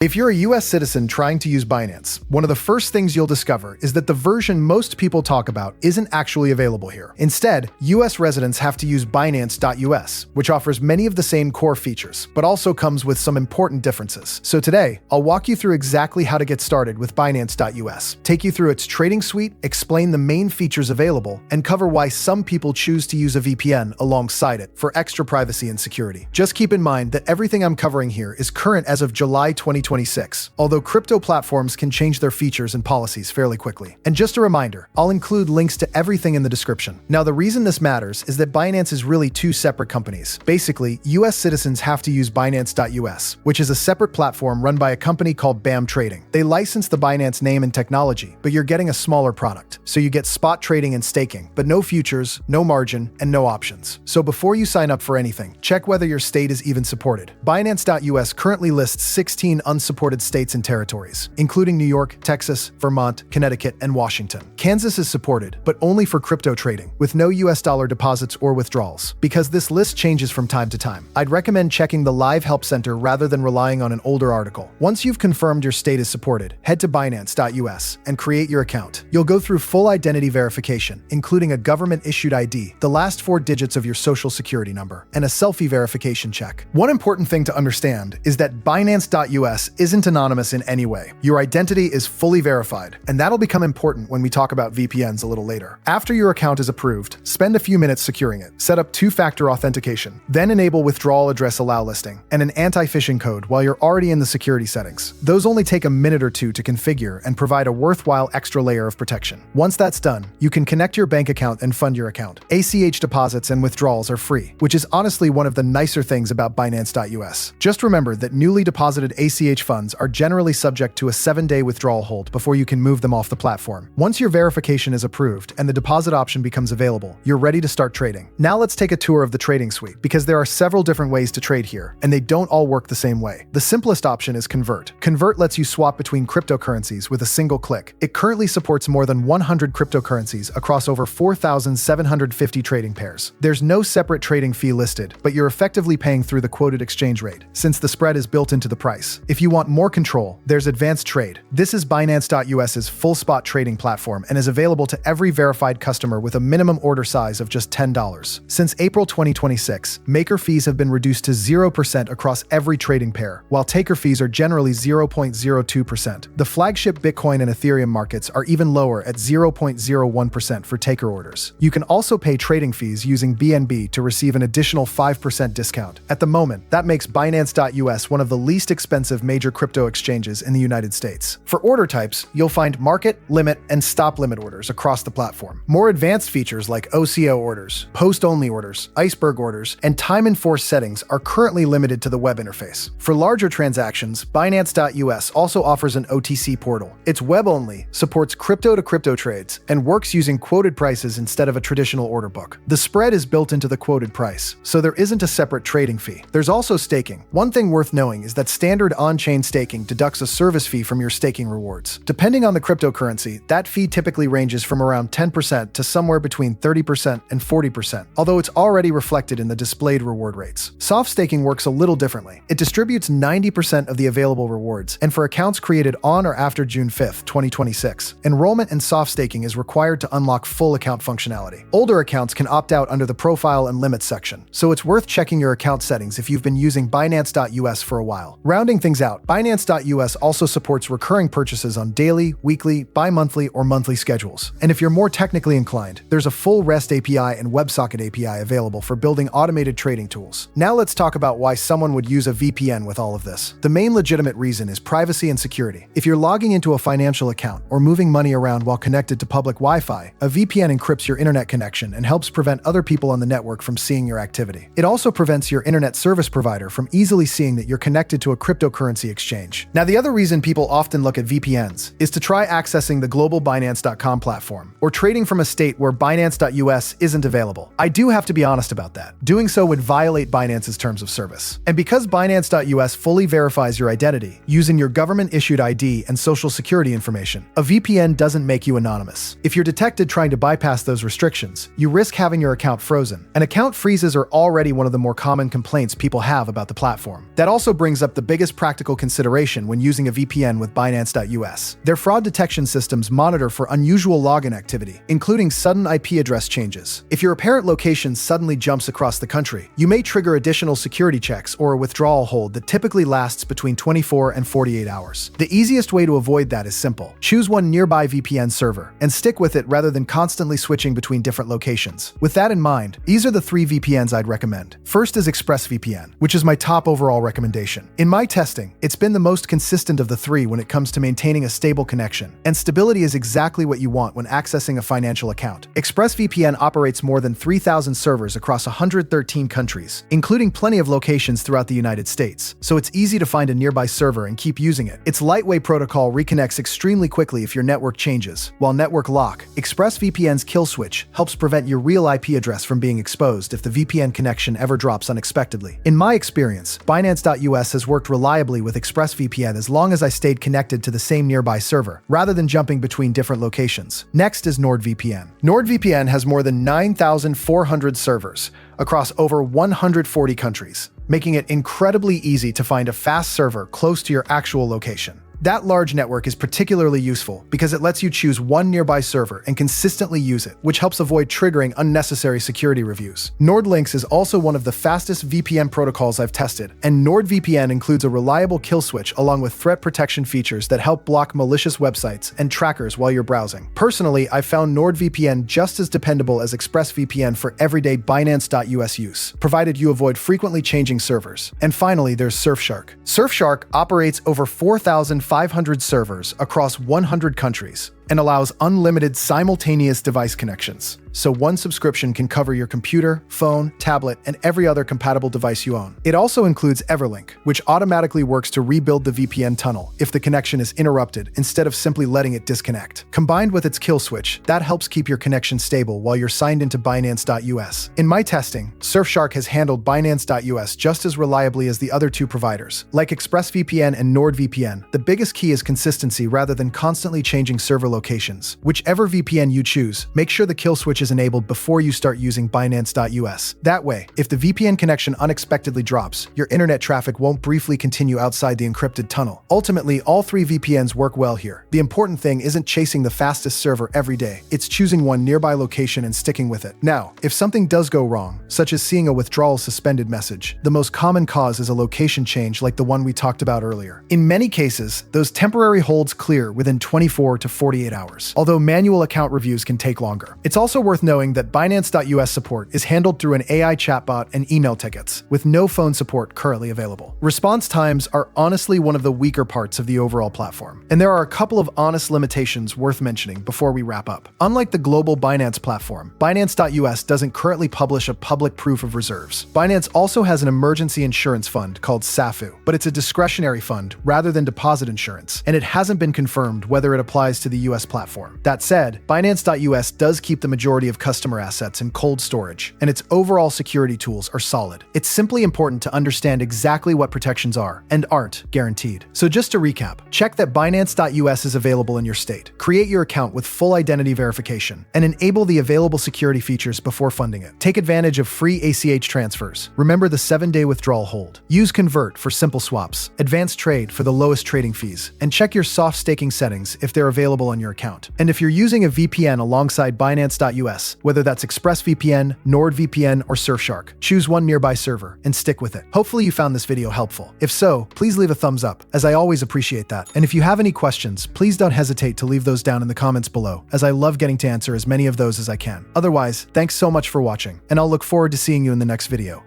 If you're a US citizen trying to use Binance, one of the first things you'll discover is that the version most people talk about isn't actually available here. Instead, US residents have to use Binance.us, which offers many of the same core features, but also comes with some important differences. So today, I'll walk you through exactly how to get started with Binance.us, take you through its trading suite, explain the main features available, and cover why some people choose to use a VPN alongside it for extra privacy and security. Just keep in mind that everything I'm covering here is current as of July 2026, although crypto platforms can change their features and policies fairly quickly. And just a reminder, I'll include links to everything in the description. Now, the reason this matters is that Binance is really two separate companies. Basically, US citizens have to use Binance.us, which is a separate platform run by a company called BAM Trading. They license the Binance name and technology, but you're getting a smaller product. So you get spot trading and staking, but no futures, no margin, and no options. So before you sign up for anything, check whether your state is even supported. Binance.us currently lists 16 unsupported states and territories, including New York, Texas, Vermont, Connecticut, and Washington. Kansas is supported, but only for crypto trading, with no US dollar deposits or withdrawals. Because this list changes from time to time, I'd recommend checking the Live Help Center rather than relying on an older article. Once you've confirmed your state is supported, head to Binance.us and create your account. You'll go through full identity verification, including a government-issued ID, the last 4 digits of your social security number, and a selfie verification check. One important thing to understand is that Binance.us isn't anonymous in any way. Your identity is fully verified, and that'll become important when we talk about VPNs a little later. After your account is approved, spend a few minutes securing it. Set up 2-factor authentication, then enable withdrawal address allow listing and an anti-phishing code while you're already in the security settings. Those only take a minute or two to configure and provide a worthwhile extra layer of protection. Once that's done, you can connect your bank account and fund your account. ACH deposits and withdrawals are free, which is honestly one of the nicer things about Binance.us. Just remember that newly deposited ACH funds are generally subject to a 7-day withdrawal hold before you can move them off the platform. Once your verification is approved and the deposit option becomes available, you're ready to start trading. Now let's take a tour of the trading suite, because there are several different ways to trade here, and they don't all work the same way. The simplest option is Convert. Convert lets you swap between cryptocurrencies with a single click. It currently supports more than 100 cryptocurrencies across over 4,750 trading pairs. There's no separate trading fee listed, but you're effectively paying through the quoted exchange rate, since the spread is built into the price. If you want more control, there's Advanced Trade. This is Binance.us's full spot trading platform and is available to every verified customer with a minimum order size of just $10. Since April 2026, maker fees have been reduced to 0% across every trading pair, while taker fees are generally 0.02%. The flagship Bitcoin and Ethereum markets are even lower at 0.01% for taker orders. You can also pay trading fees using BNB to receive an additional 5% discount. At the moment, that makes Binance.us one of the least expensive major crypto exchanges in the United States. For order types, you'll find market, limit, and stop limit orders across the platform. More advanced features like OCO orders, post-only orders, iceberg orders, and time-enforced settings are currently limited to the web interface. For larger transactions, Binance.us also offers an OTC portal. It's web-only, supports crypto-to-crypto trades, and works using quoted prices instead of a traditional order book. The spread is built into the quoted price, so there isn't a separate trading fee. There's also staking. One thing worth knowing is that standard on-chain staking deducts a service fee from your staking rewards. Depending on the cryptocurrency, that fee typically ranges from around 10% to somewhere between 30% and 40%, although it's already reflected in the displayed reward rates. Soft staking works a little differently. It distributes 90% of the available rewards, and for accounts created on or after June 5th, 2026, enrollment in soft staking is required to unlock full account functionality. Older accounts can opt out under the profile and limits section, so it's worth checking your account settings if you've been using Binance.us for a while. Rounding things out, Binance.us also supports recurring purchases on daily, weekly, bi-monthly, or monthly schedules. And if you're more technically inclined, there's a full REST API and WebSocket API available for building automated trading tools. Now let's talk about why someone would use a VPN with all of this. The main legitimate reason is privacy and security. If you're logging into a financial account or moving money around while connected to public Wi-Fi, a VPN encrypts your internet connection and helps prevent other people on the network from seeing your activity. It also prevents your internet service provider from easily seeing that you're connected to a cryptocurrency exchange. Now, the other reason people often look at VPNs is to try accessing the global Binance.com platform or trading from a state where Binance.us isn't available. I do have to be honest about that. Doing so would violate Binance's terms of service. And because Binance.us fully verifies your identity using your government-issued ID and social security information, a VPN doesn't make you anonymous. If you're detected trying to bypass those restrictions, you risk having your account frozen. And account freezes are already one of the more common complaints people have about the platform. That also brings up the biggest practical practical consideration when using a VPN with Binance.us. Their fraud detection systems monitor for unusual login activity, including sudden IP address changes. If your apparent location suddenly jumps across the country, you may trigger additional security checks or a withdrawal hold that typically lasts between 24 and 48 hours. The easiest way to avoid that is simple. Choose one nearby VPN server and stick with it rather than constantly switching between different locations. With that in mind, these are the 3 VPNs I'd recommend. First is ExpressVPN, which is my top overall recommendation. In my testing, it's been the most consistent of the 3 when it comes to maintaining a stable connection, and stability is exactly what you want when accessing a financial account. ExpressVPN operates more than 3,000 servers across 113 countries, including plenty of locations throughout the United States, so it's easy to find a nearby server and keep using it. Its lightweight protocol reconnects extremely quickly if your network changes, while network lock, ExpressVPN's kill switch, helps prevent your real IP address from being exposed if the VPN connection ever drops unexpectedly. In my experience, Binance.us has worked reliably with ExpressVPN as long as I stayed connected to the same nearby server, rather than jumping between different locations. Next is NordVPN. NordVPN has more than 9,400 servers across over 140 countries, making it incredibly easy to find a fast server close to your actual location. That large network is particularly useful because it lets you choose one nearby server and consistently use it, which helps avoid triggering unnecessary security reviews. NordLynx is also one of the fastest VPN protocols I've tested, and NordVPN includes a reliable kill switch along with threat protection features that help block malicious websites and trackers while you're browsing. Personally, I found NordVPN just as dependable as ExpressVPN for everyday Binance.us use, provided you avoid frequently changing servers. And finally, there's Surfshark. Surfshark operates over 4,500 servers across 100 countries and allows unlimited simultaneous device connections, so one subscription can cover your computer, phone, tablet, and every other compatible device you own. It also includes Everlink, which automatically works to rebuild the VPN tunnel if the connection is interrupted instead of simply letting it disconnect. Combined with its kill switch, that helps keep your connection stable while you're signed into Binance.us. In my testing, Surfshark has handled Binance.us just as reliably as the other 2 providers. Like ExpressVPN and NordVPN, the biggest key is consistency rather than constantly changing server locations. Whichever VPN you choose, make sure the kill switch is enabled before you start using Binance.us. That way, if the VPN connection unexpectedly drops, your internet traffic won't briefly continue outside the encrypted tunnel. Ultimately, all 3 VPNs work well here. The important thing isn't chasing the fastest server every day, it's choosing one nearby location and sticking with it. Now, if something does go wrong, such as seeing a withdrawal suspended message, the most common cause is a location change like the one we talked about earlier. In many cases, those temporary holds clear within 24 to 48 hours, although manual account reviews can take longer. It's also worth knowing that Binance.us support is handled through an AI chatbot and email tickets, with no phone support currently available. Response times are honestly one of the weaker parts of the overall platform, and there are a couple of honest limitations worth mentioning before we wrap up. Unlike the global Binance platform, Binance.us doesn't currently publish a public proof of reserves. Binance also has an emergency insurance fund called SAFU, but it's a discretionary fund rather than deposit insurance, and it hasn't been confirmed whether it applies to the US platform. That said, Binance.us does keep the majority of customer assets in cold storage, and its overall security tools are solid. It's simply important to understand exactly what protections are and aren't guaranteed. So just to recap, check that Binance.us is available in your state, create your account with full identity verification, and enable the available security features before funding it. Take advantage of free ACH transfers. Remember the 7-day withdrawal hold. Use Convert for simple swaps, Advanced Trade for the lowest trading fees, and check your soft staking settings if they're available on your account. And if you're using a VPN alongside Binance.us, whether that's ExpressVPN, NordVPN, or Surfshark, choose one nearby server and stick with it. Hopefully you found this video helpful. If so, please leave a thumbs up, as I always appreciate that. And if you have any questions, please don't hesitate to leave those down in the comments below, as I love getting to answer as many of those as I can. Otherwise, thanks so much for watching, and I'll look forward to seeing you in the next video.